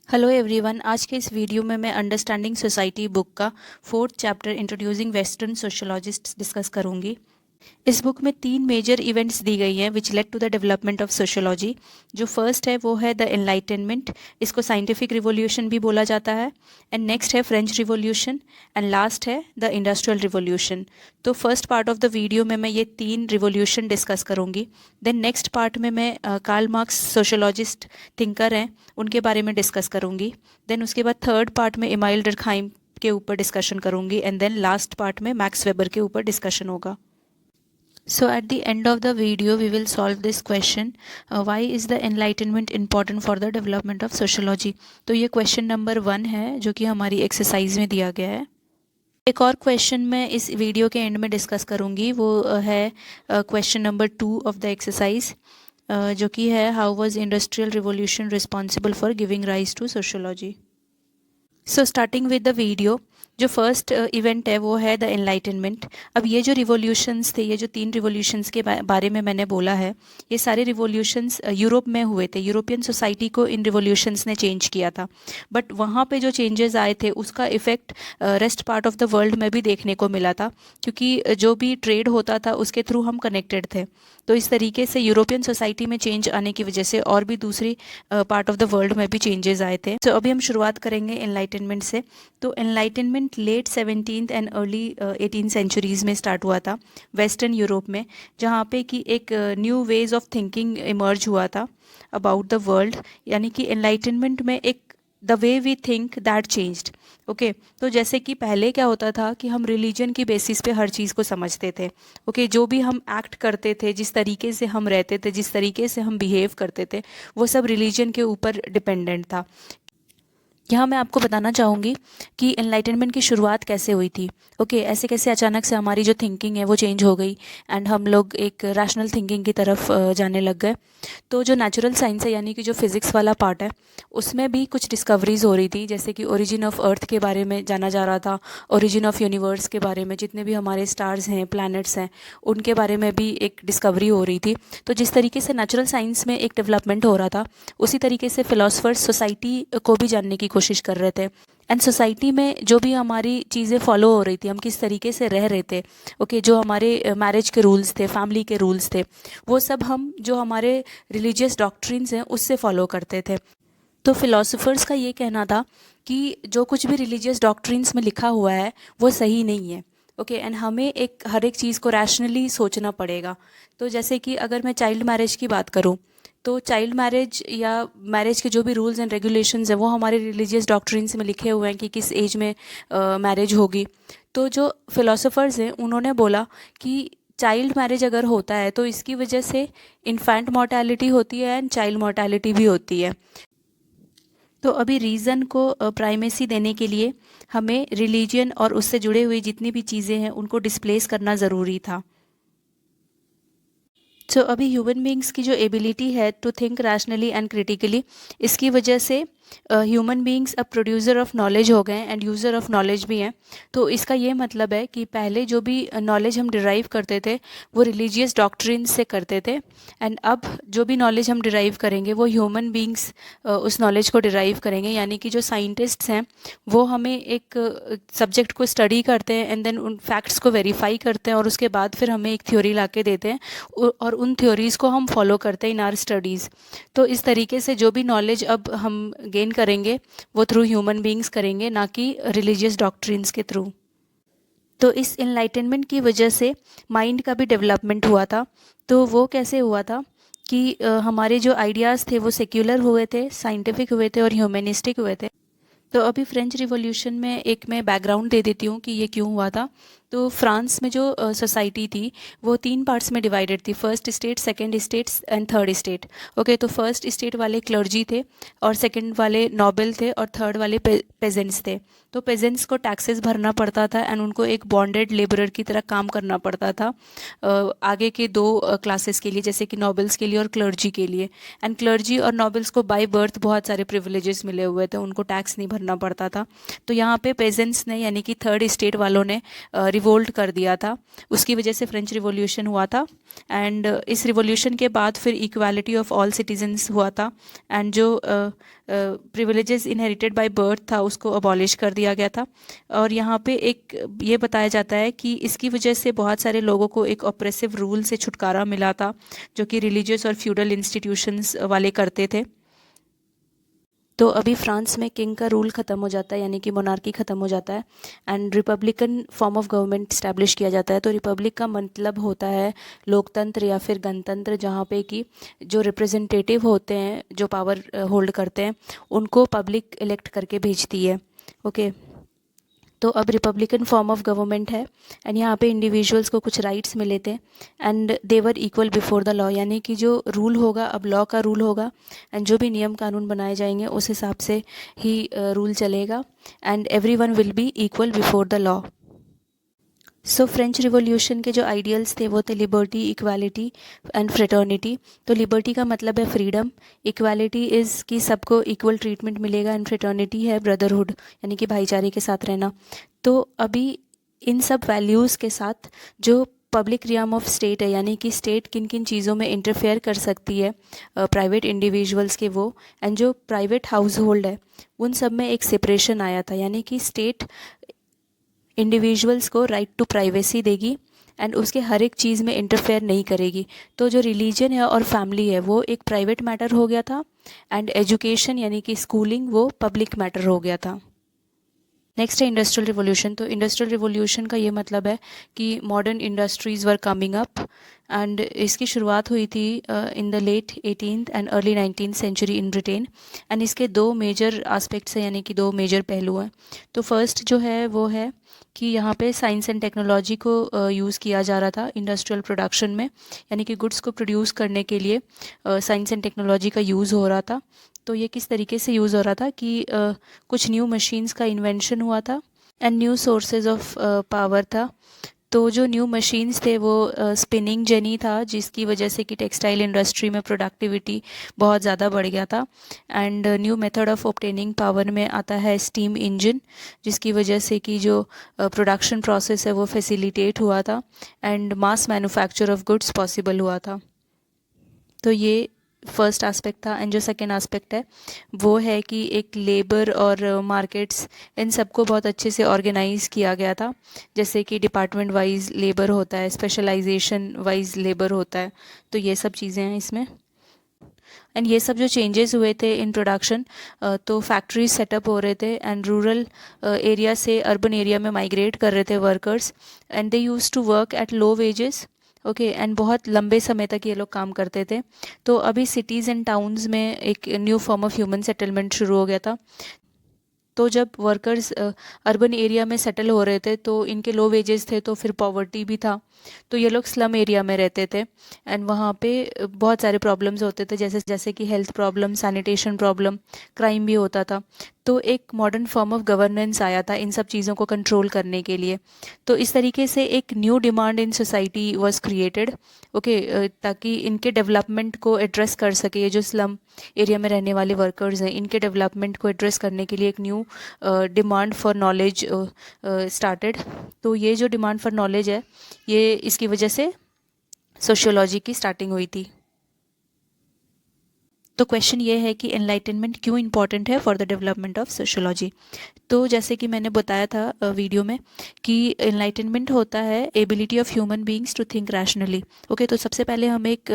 Hello everyone. आज के इस वीडियो में मैं अंडरस्टैंडिंग सोसाइटी बुक का 4th chapter introducing western sociologists discuss करूंगी। इस बुक में 3 मेजर इवेंट्स दी गई हैं which led to the development of sociology. जो फर्स्ट है वो है द एनलाइटनमेंट, इसको साइंटिफिक रिवॉल्यूशन भी बोला जाता है। एंड नेक्स्ट है फ्रेंच रिवॉल्यूशन एंड लास्ट है द इंडस्ट्रियल रिवॉल्यूशन। तो first part of the video में मैं ये 3 रिवॉल्यूशन डिस्कस करूंगी। देन नेक्स्ट पार्ट में मैं कार्ल मार्क्स सोशोलॉजिस्ट थिंकर हैं उनके बारे में डिस्कस करूंगी। देन उसके बाद थर्ड पार्ट में इमाइल डर्कहाइम के ऊपर डिस्कशन करूंगी एंड देन लास्ट पार्ट में मैक्स वेबर के ऊपर डिस्कशन होगा। So at the end of the video we will solve this question, why is the enlightenment important for the development of sociology। तो ये question number 1 है जो कि हमारी एक्सरसाइज में दिया गया है। एक और क्वेश्चन मैं इस वीडियो के एंड में डिस्कस करूँगी, वो है question number 2 of the exercise, जो कि है how was industrial revolution responsible for giving rise to sociology. So starting with the video, जो फर्स्ट इवेंट है वो है द एनलाइटनमेंट। अब ये जो रिवॉल्यूशंस थे, ये जो 3 रिवॉल्यूशंस के बारे में मैंने बोला है, ये सारे रिवॉल्यूशंस यूरोप में हुए थे। यूरोपियन सोसाइटी को इन रिवॉल्यूशंस ने चेंज किया था, बट वहाँ पे जो चेंजेस आए थे उसका effect rest part of the world में भी देखने को मिला था, क्योंकि जो भी ट्रेड होता था उसके थ्रू हम कनेक्टेड थे। तो इस तरीके से यूरोपियन सोसाइटी में चेंज आने की वजह से और भी दूसरी पार्ट ऑफ द वर्ल्ड में भी चेंजेस आए थे। तो अभी हम शुरुआत करेंगे एनलाइटनमेंट से। तो enlightenment late 17th and early 18th centuries में स्टार्ट हुआ था वेस्टर्न यूरोप में, जहाँ पे कि एक new ways of thinking emerge हुआ था अबाउट द वर्ल्ड। यानी कि एनलाइटनमेंट में एक the way we think that changed. Okay, तो जैसे कि पहले क्या होता था कि हम रिलीजन की बेसिस पे हर चीज़ को समझते थे। ओके, जो भी हम एक्ट करते थे, जिस तरीके से हम रहते थे, जिस तरीके से हम बिहेव करते थे, वो सब रिलीजन के ऊपर डिपेंडेंट था। यहाँ मैं आपको बताना चाहूँगी कि एनलाइटनमेंट की शुरुआत कैसे हुई थी। ओके, ऐसे कैसे अचानक से हमारी जो थिंकिंग है वो चेंज हो गई एंड हम लोग एक रैशनल थिंकिंग की तरफ जाने लग गए। तो जो नेचुरल साइंस है, यानी कि जो फिज़िक्स वाला पार्ट है, उसमें भी कुछ डिस्कवरीज हो रही थी। जैसे कि ओरिजिन ऑफ अर्थ के बारे में जाना जा रहा था, ओरिजिन ऑफ यूनिवर्स के बारे में, जितने भी हमारे स्टार्स हैं, प्लैनेट्स हैं, उनके बारे में भी एक डिस्कवरी हो रही थी। तो जिस तरीके से नेचुरल साइंस में एक डेवलपमेंट हो रहा था, उसी तरीके से फिलोसफर्स सोसाइटी को भी जानने की कोशिश कर रहे थे। एंड सोसाइटी में जो भी हमारी चीज़ें फॉलो हो रही थी, हम किस तरीके से रह रहे थे, ओके, जो हमारे मैरिज के रूल्स थे, फैमिली के रूल्स थे, वो सब हम जो हमारे रिलीजियस डॉक्ट्रिन्स हैं उससे फॉलो करते थे। तो फिलोसफर्स का ये कहना था कि जो कुछ भी रिलीजियस डॉक्ट्रिन्स में लिखा हुआ है वो सही नहीं है। ओके, एंड हमें हर एक चीज़ को रैशनली सोचना पड़ेगा। तो जैसे कि अगर मैं चाइल्ड मैरिज की बात करूँ, तो चाइल्ड मैरिज या मैरिज के जो भी रूल्स एंड रेगुलेशंस हैं वो हमारे रिलीजियस डॉक्ट्रिन्स में लिखे हुए हैं कि किस एज में मैरिज होगी। तो जो फिलोसोफर्स हैं उन्होंने बोला कि चाइल्ड मैरिज अगर होता है तो इसकी वजह से इन्फेंट मॉर्टेलिटी होती है एंड चाइल्ड मॉर्टेलिटी भी होती है। तो अभी रीज़न को प्राइमेसी देने के लिए हमें रिलीजन और उससे जुड़े हुए जितनी भी चीज़ें हैं उनको डिस्प्लेस करना ज़रूरी था। तो अभी ह्यूमन बींग्स की जो एबिलिटी है to think rationally and critically, इसकी वजह से ह्यूमन बींग्स अब प्रोड्यूसर ऑफ नॉलेज हो गए एंड यूज़र ऑफ नॉलेज भी हैं। तो इसका ये मतलब है कि पहले जो भी नॉलेज हम डिराइव करते थे वो रिलीजियस डॉक्ट्रिन्स से करते थे, एंड अब जो भी नॉलेज हम डिराइव करेंगे वो ह्यूमन बींग्स उस नॉलेज को डिराइव करेंगे। यानी कि जो साइंटिस्ट्स हैं वो हमें एक सब्जेक्ट को स्टडी करते हैं एंड देन उन फैक्ट्स को वेरीफाई करते हैं और उसके बाद फिर हमें एक थ्योरी ला के देते हैं और उन थ्योरीज़ को हम फॉलो करते हैं इन आर स्टडीज़। तो इस तरीके से जो भी नॉलेज अब हम गेन करेंगे वो थ्रू ह्यूमन बींग्स करेंगे, ना कि रिलीजियस डॉक्ट्रिन्स के थ्रू। तो इस इनलाइटनमेंट की वजह से माइंड का भी डेवलपमेंट हुआ था। तो वो कैसे हुआ था कि हमारे जो आइडियाज़ थे वो सेक्युलर हुए थे, साइंटिफिक हुए थे और ह्यूमनिस्टिक हुए थे। तो अभी फ्रेंच रिवॉल्यूशन में एक मैं बैकग्राउंड दे देती हूँ कि ये क्यों हुआ था। तो फ्रांस में जो सोसाइटी थी वो 3 पार्ट्स में डिवाइडेड थी, first state, second states and third state. Okay, तो फर्स्ट स्टेट वाले क्लर्जी थे और सेकंड वाले नोबल थे और थर्ड वाले पेजेंट्स थे। तो पेजेंट्स को टैक्सेस भरना पड़ता था एंड उनको एक बॉन्डेड लेबरर की तरह काम करना पड़ता था आगे के 2 क्लासेस के लिए, जैसे कि नोबल्स के लिए और क्लर्जी के लिए। एंड क्लर्जी और नोबल्स को बाय बर्थ बहुत सारे प्रिविलेजेस मिले हुए थे, उनको टैक्स नहीं भरना पड़ता था। तो यहाँ पे पेजेंट्स ने, यानी कि थर्ड स्टेट वालों ने रिवोल्ट कर दिया था, उसकी वजह से फ्रेंच रिवॉल्यूशन हुआ था। एंड इस रिवॉल्यूशन के बाद फिर इक्वालिटी ऑफ ऑल सिटीजन्स हुआ था, एंड जो प्रिविलेजेस इनहेरिटेड बाय बर्थ था उसको अबॉलिश कर दिया गया था। और यहाँ पे एक ये बताया जाता है कि इसकी वजह से बहुत सारे लोगों को एक ऑप्रेसिव रूल से छुटकारा मिला था, जो कि रिलीजियस और फ्यूडल इंस्टीट्यूशंस वाले करते थे। तो अभी फ्रांस में किंग का रूल ख़त्म हो जाता है, यानी कि मोनार्की ख़त्म हो जाता है, and Republican form of government establish किया जाता है। तो रिपब्लिक का मतलब होता है लोकतंत्र या फिर गणतंत्र, जहाँ पे कि जो रिप्रेजेंटेटिव होते हैं, जो पावर होल्ड करते हैं, उनको पब्लिक इलेक्ट करके भेजती है। ओके, तो अब रिपब्लिकन फॉर्म ऑफ गवर्नमेंट है, एंड यहाँ पे इंडिविजुअल्स को कुछ राइट्स मिले थे, and they were equal before the law, यानी कि जो रूल होगा अब लॉ का रूल होगा, एंड जो भी नियम कानून बनाए जाएंगे उस हिसाब से ही रूल चलेगा, and everyone will be equal before the law. So French revolution के जो आइडियल्स थे वो थे लिबर्टी, इक्वालिटी एंड फ्रेटर्निटी। तो लिबर्टी का मतलब है फ्रीडम, इक्वालिटी इज़ कि सबको इक्वल ट्रीटमेंट मिलेगा, एंड फ्रेटर्निटी है ब्रदरहुड, यानी कि भाईचारे के साथ रहना। तो अभी इन सब वैल्यूज़ के साथ जो पब्लिक रियम ऑफ स्टेट है, यानी कि स्टेट किन किन चीज़ों में इंटरफेयर कर सकती है प्राइवेट इंडिविजुअल्स के, वो एंड जो प्राइवेट हाउस होल्ड है उन सब में एक सेपरेशन आया था, यानी कि स्टेट इंडिविजुअल्स को राइट टू प्राइवेसी देगी एंड उसके हर एक चीज़ में इंटरफेयर नहीं करेगी। तो जो रिलीजन है और फैमिली है वो एक प्राइवेट मैटर हो गया था, एंड एजुकेशन यानी कि स्कूलिंग वो पब्लिक मैटर हो गया था। नेक्स्ट है इंडस्ट्रियल रिवॉल्यूशन। तो इंडस्ट्रियल रिवॉल्यूशन का ये मतलब है कि modern industries were coming up, and इसकी शुरुआत हुई थी in the late 18th and early 19th century in Britain, and इसके दो मेजर एस्पेक्ट्स हैं, यानी कि दो मेजर पहलू हैं। तो फर्स्ट जो है वो है कि यहाँ पे साइंस एंड टेक्नोलॉजी को यूज़ किया जा रहा था इंडस्ट्रियल प्रोडक्शन में, यानी कि गुड्स को प्रोड्यूस करने के लिए साइंस एंड टेक्नोलॉजी का यूज़ हो रहा था। तो ये किस तरीके से यूज़ हो रहा था कि कुछ न्यू मशीन्स का इन्वेंशन हुआ था, and new sources of power था। तो जो न्यू मशीन्स थे वो स्पिनिंग जेनी था, जिसकी वजह से कि टेक्सटाइल इंडस्ट्री में प्रोडक्टिविटी बहुत ज़्यादा बढ़ गया था। And new method of obtaining power में आता है स्टीम इंजन, जिसकी वजह से कि जो प्रोडक्शन प्रोसेस है वो फैसिलिटेट हुआ था, and mass manufacture of goods possible हुआ था। तो ये फर्स्ट एस्पेक्ट था। एंड जो सेकेंड एस्पेक्ट है वो है कि एक लेबर और मार्केट्स, इन सबको बहुत अच्छे से ऑर्गेनाइज़ किया गया था, जैसे कि डिपार्टमेंट वाइज लेबर होता है, स्पेशलाइजेशन वाइज लेबर होता है। तो ये सब चीज़ें हैं इसमें। एंड ये सब जो चेंजेस हुए थे इन प्रोडक्शन, तो फैक्ट्रीज सेटअप हो रहे थे, एंड रूरल एरिया से अर्बन एरिया में माइग्रेट कर रहे थे workers, and they use to work at low wages. Okay, and बहुत लंबे समय तक ये लोग काम करते थे। तो अभी सिटीज़ एंड टाउन्स में एक new form of human settlement शुरू हो गया था। तो जब वर्कर्स अर्बन एरिया में सेटल हो रहे थे तो इनके लो वेजेस थे, तो फिर पॉवर्टी भी था, तो ये लोग स्लम एरिया में रहते थे, एंड वहाँ पे बहुत सारे प्रॉब्लम्स होते थे, जैसे जैसे कि health problem, sanitation problem, crime भी होता था। तो एक मॉडर्न फॉर्म ऑफ गवर्नेंस आया था इन सब चीज़ों को कंट्रोल करने के लिए। तो इस तरीके से एक new demand in society was created, okay, ताकि इनके डेवलपमेंट को एड्रेस कर सके। ये जो स्लम एरिया में रहने वाले वर्कर्स हैं, इनके डेवलपमेंट को एड्रेस करने के लिए एक new demand for knowledge started. तो ये जो डिमांड फॉर नॉलेज है, ये इसकी वजह से सोशियोलॉजी की स्टार्टिंग हुई थी। तो क्वेश्चन ये है कि एनलाइटनमेंट क्यों इंपॉर्टेंट है for the development of sociology. तो जैसे कि मैंने बताया था वीडियो में कि एनलाइटनमेंट होता है ability of human beings to think rationally. Okay, तो सबसे पहले हम एक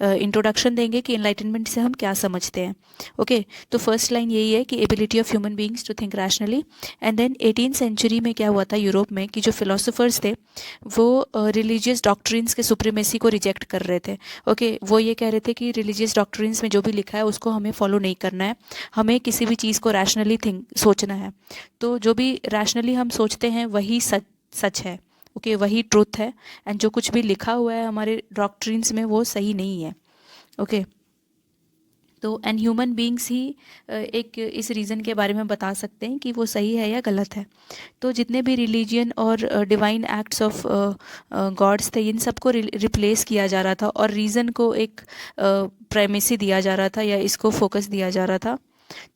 इंट्रोडक्शन देंगे कि एनलाइटनमेंट से हम क्या समझते हैं। ओके, तो फर्स्ट लाइन यही है कि ability of human beings to think rationally. And then 18th century में क्या हुआ था यूरोप में कि जो फिलोसोफर्स थे वो रिलीजियस डॉक्ट्रिन्स के सुप्रीमेसी को रिजेक्ट कर रहे थे। ओके, वो ये कह रहे थे कि रिलीजियस डॉक्ट्रिन्स में जो भी लिखा है उसको हमें फॉलो नहीं करना है, हमें किसी भी चीज़ को रैशनली सोचना है। तो जो भी रैशनली हम सोचते हैं वही सच है। ओके, वही ट्रूथ है, एंड जो कुछ भी लिखा हुआ है हमारे डॉक्ट्रिन्स में वो सही नहीं है। ओके, तो एंड ह्यूमन बीइंग्स ही एक इस रीज़न के बारे में बता सकते हैं कि वो सही है या गलत है। तो जितने भी रिलीजियन और डिवाइन एक्ट्स ऑफ गॉड्स थे, इन सबको रिप्लेस किया जा रहा था, और रीज़न को एक प्राइमेसी दिया जा रहा था, या इसको फोकस दिया जा रहा था।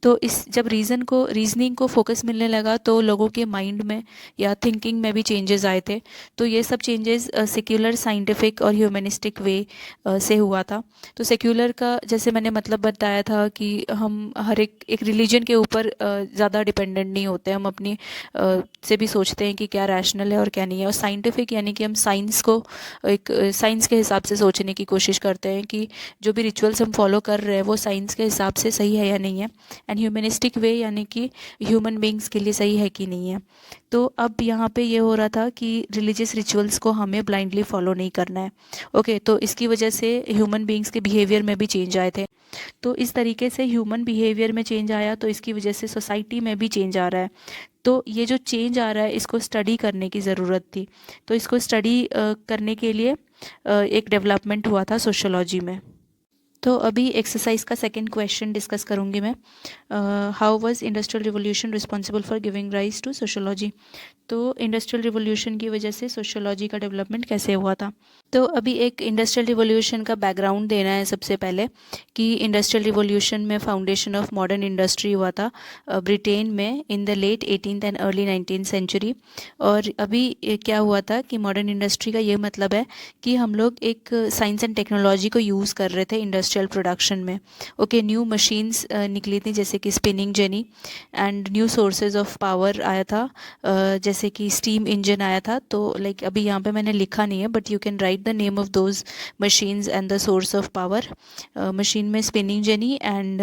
तो इस जब रीजनिंग को फोकस मिलने लगा तो लोगों के माइंड में या थिंकिंग में भी चेंजेस आए थे। तो ये सब चेंजेस सेक्युलर, साइंटिफिक और ह्यूमनिस्टिक वे से हुआ था। तो सेक्युलर का जैसे मैंने मतलब बताया था कि हम हर एक रिलीजन के ऊपर ज़्यादा डिपेंडेंट नहीं होते, हम अपनी से भी सोचते हैं कि क्या रैशनल है और क्या नहीं है। और साइंटिफिक यानी कि हम साइंस को एक साइंस के हिसाब से सोचने की कोशिश करते हैं कि जो भी रिचुअल्स हम फॉलो कर रहे हैं वो साइंस के हिसाब से सही है या नहीं है। एंड ह्यूमनिस्टिक वे यानी कि ह्यूमन बींग्स के लिए सही है कि नहीं है। तो अब यहाँ पे ये हो रहा था कि रिलीजियस रिचुअल्स को हमें ब्लाइंडली फॉलो नहीं करना है। ओके, तो इसकी वजह से ह्यूमन बींग्स के बिहेवियर में भी चेंज आए थे। तो इस तरीके से ह्यूमन बिहेवियर में चेंज आया, तो इसकी वजह से सोसाइटी में भी चेंज आ रहा है। तो ये जो चेंज आ रहा है इसको स्टडी करने की ज़रूरत थी। तो इसको स्टडी करने के लिए एक डेवलपमेंट हुआ था सोशियोलॉजी में। तो अभी एक्सरसाइज का सेकंड क्वेश्चन डिस्कस करूँगी मैं। How was industrial revolution responsible for giving rise to sociology. तो इंडस्ट्रियल रिवॉल्यूशन की वजह से सोशियोलॉजी का डेवलपमेंट कैसे हुआ था। तो अभी एक इंडस्ट्रियल रिवॉल्यूशन का बैकग्राउंड देना है सबसे पहले कि इंडस्ट्रियल रिवॉल्यूशन में फाउंडेशन ऑफ मॉडर्न इंडस्ट्री हुआ था ब्रिटेन में in the late 18th and early 19th century. और अभी क्या हुआ था कि मॉडर्न इंडस्ट्री का ये मतलब है कि हम लोग एक साइंस एंड टेक्नोलॉजी को यूज़ कर रहे थे इंडस्ट्रियल प्रोडक्शन में। ओके, न्यू मशीन्स निकली थी जैसे कि spinning jenny, and new sources of power आया था जैसे कि स्टीम इंजन आया था। तो लाइक अभी यहाँ पे मैंने लिखा नहीं है, but you can write the name of those machines and the source of power. Machine में spinning jenny and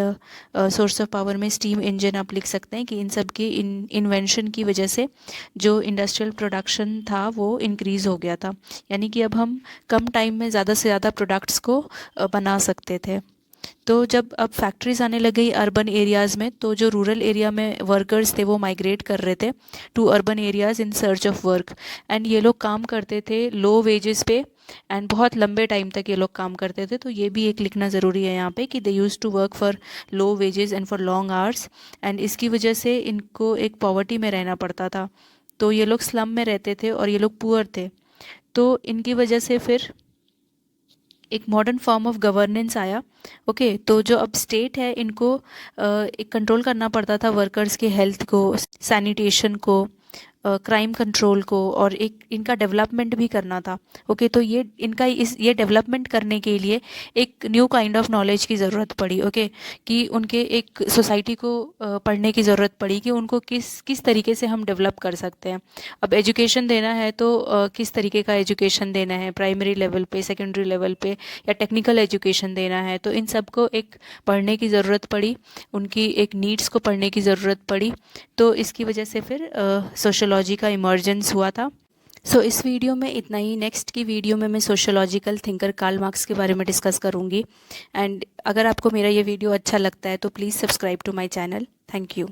source of power में स्टीम इंजन आप लिख सकते हैं कि इन सब की इन्वेंशन की वजह से जो इंडस्ट्रियल प्रोडक्शन था वो इंक्रीज़ हो गया था। यानी कि अब हम कम टाइम में ज़्यादा से ज़्यादा प्रोडक्ट्स को बना सकते थे। तो जब अब फैक्ट्रीज आने लग गई अर्बन एरियाज़ में, तो जो रूरल एरिया में वर्कर्स थे वो माइग्रेट कर रहे थे to urban areas in search of work. And ये लोग काम करते थे लो वेजेस पे, एंड बहुत लंबे टाइम तक ये लोग काम करते थे। तो ये भी एक लिखना ज़रूरी है यहाँ पे कि they use to work for low wages and for long hours. And इसकी वजह से इनको एक पॉवर्टी में रहना पड़ता था। तो ये लोग स्लम में रहते थे और ये लोग पुअर थे। तो इनकी वजह से फिर एक मॉडर्न फॉर्म ऑफ गवर्नेंस आया। ओके, तो जो अब स्टेट है इनको एक कंट्रोल करना पड़ता था वर्कर्स के हेल्थ को, सैनिटेशन को, क्राइम कंट्रोल को, और एक इनका डेवलपमेंट भी करना था। ओके, तो ये डेवलपमेंट करने के लिए एक न्यू काइंड ऑफ नॉलेज की ज़रूरत पड़ी। ओके, कि उनके एक सोसाइटी को पढ़ने की ज़रूरत पड़ी कि उनको किस तरीके से हम डेवलप कर सकते हैं। अब एजुकेशन देना है तो किस तरीके का एजुकेशन देना है, प्राइमरी लेवल पे, सेकेंडरी लेवल पे, या टेक्निकल एजुकेशन देना है। तो इन सब को एक पढ़ने की ज़रूरत पड़ी, उनकी एक नीड्स को पढ़ने की ज़रूरत पड़ी। तो इसकी वजह से फिर सोशियोलॉजी का इमर्जेंस हुआ था। सो इस वीडियो में इतना ही। नेक्स्ट की वीडियो में मैं सोशियोलॉजिकल थिंकर कार्ल मार्क्स के बारे में डिस्कस करूँगी। एंड अगर आपको मेरा ये वीडियो अच्छा लगता है तो please subscribe to my channel. Thank you.